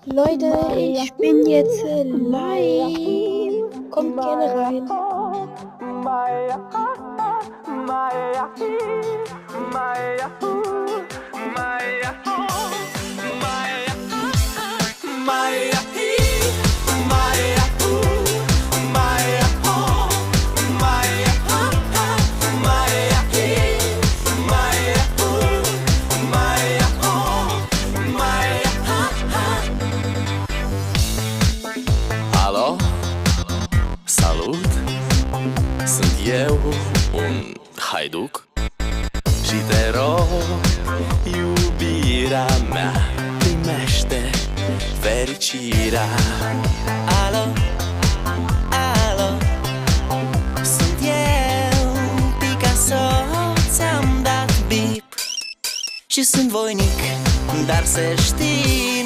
Leute, ich bin jetzt live. Kommt gerne rein. Alo, salut, sunt eu, un haiduc și te rog, iubirea mea, primește fericirea. Alo, alo, sunt eu, Picasso, ți-am dat bip și sunt voinic, dar să știi